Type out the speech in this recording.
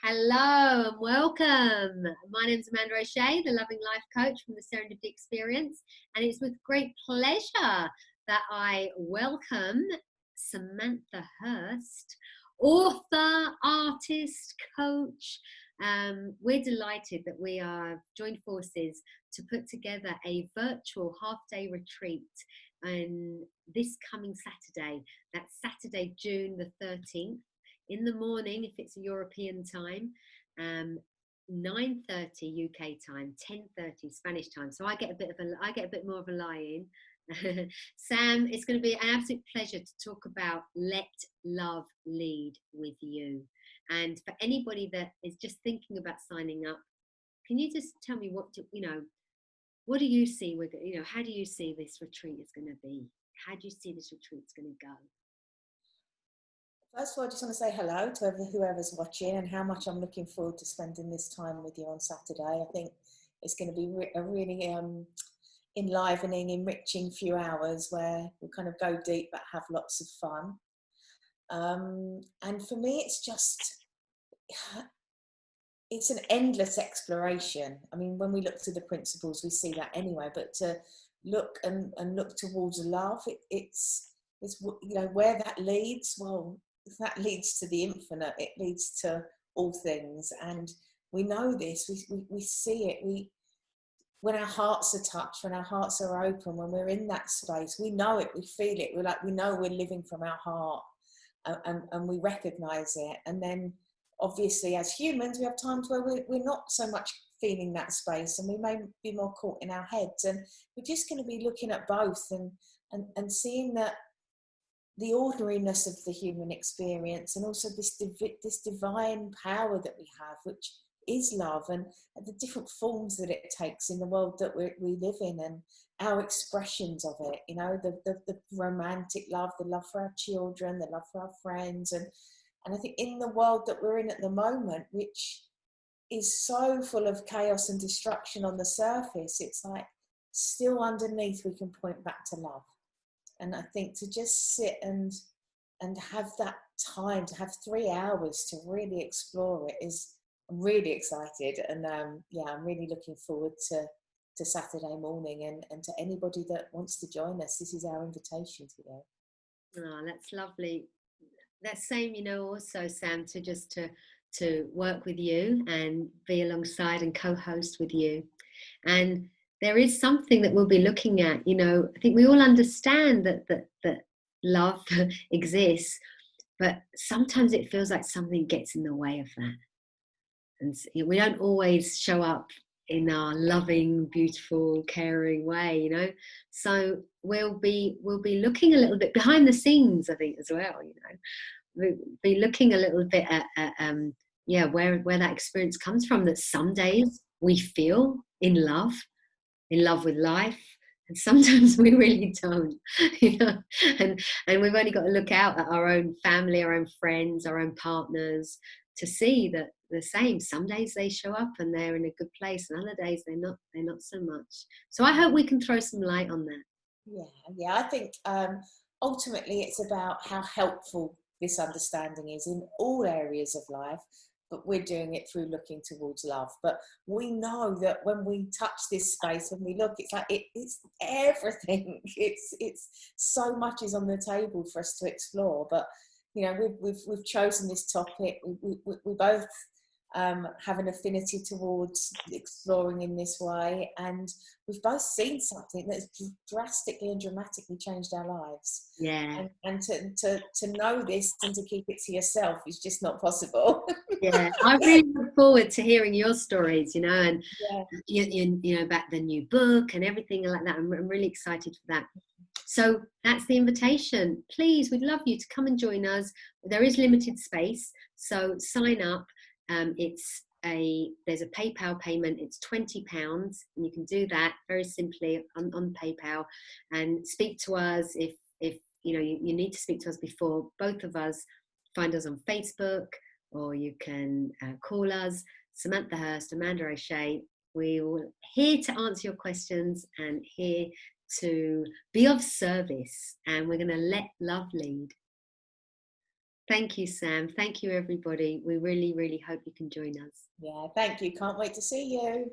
Hello and welcome. My name's Amanda O'Shea, the Loving Life Coach from the Serendipity Experience, and it's with great pleasure that I welcome Samantha Hurst, author, artist, coach. We're delighted that we are joined forces to put together a virtual half-day retreat on this coming Saturday. That's Saturday, June the 13th. In the morning, if it's a European time, 9:30 UK time, 10:30 Spanish time. So I get a bit more of a lie-in. Sam, it's going to be an absolute pleasure to talk about Let Love Lead with you. And for anybody that is just thinking about signing up, can you just tell me what do you see? How do you see this retreat is going to be? How do you see this retreat is going to go? First of all, I just want to say hello to whoever's watching and how much I'm looking forward to spending this time with you on Saturday. I think it's going to be a really enlivening, enriching few hours where we kind of go deep but have lots of fun. And for me, it's an endless exploration. I mean, when we look to the principles, we see that anyway, but to look and look towards love, it's where that leads. Well, that leads to the infinite. It leads to all things, and we know this. We see it. When our hearts are touched, when our hearts are open, when we're in that space, we know it. We feel it. We know we're living from our heart, and we recognise it. And then, obviously, as humans, we have times where we're not so much feeling that space, and we may be more caught in our heads. And we're just going to be looking at both and seeing that. The ordinariness of the human experience, and also this divine power that we have, which is love, and the different forms that it takes in the world that we live in, and our expressions of it. The romantic love, the love for our children, the love for our friends, and I think in the world that we're in at the moment, which is so full of chaos and destruction on the surface, it's like still underneath we can point back to love. And I think to just sit and have that time, to have 3 hours to really explore it I'm really excited. And I'm really looking forward to Saturday morning, and to anybody that wants to join us, this is our invitation to you. Oh, that's lovely. That's same, also, Sam, to work with you and be alongside and co-host with you. And there is something that we'll be looking at. I think we all understand that love exists, but sometimes it feels like something gets in the way of that. And we don't always show up in our loving, beautiful, caring way, So we'll be looking a little bit behind the scenes, I think, as well, We'll be looking a little bit at where that experience comes from, that some days we feel in love with life, and sometimes we really don't, and we've only got to look out at our own family, our own friends, our own partners, to see that the same. Some days they show up and they're in a good place, and other days they're not so much. So I hope we can throw some light on that. Yeah, I think ultimately it's about how helpful this understanding is in all areas of life, but we're doing it through looking towards love. But we know that when we touch this space, when we look, it's like it's everything. It's so much is on the table for us to explore. But we've chosen this topic. We both have an affinity towards exploring in this way, and we've both seen something that's drastically and dramatically changed our lives. Yeah. And to know this and to keep it to yourself is just not possible. Yeah, I really look forward to hearing your stories, and about the new book and everything like that. I'm really excited for that. So that's the invitation. Please, we'd love you to come and join us. There is limited space, so sign up. There's a PayPal payment. It's £20, and you can do that very simply on PayPal, and speak to us if you need to speak to us before. Both of us, find us on Facebook, or you can call us, Samantha Hurst, Amanda O'Shea. We're here to answer your questions and here to be of service, and we're going to let love lead. Thank you, Sam. Thank you, everybody. We really, really hope you can join us. Yeah, thank you. Can't wait to see you.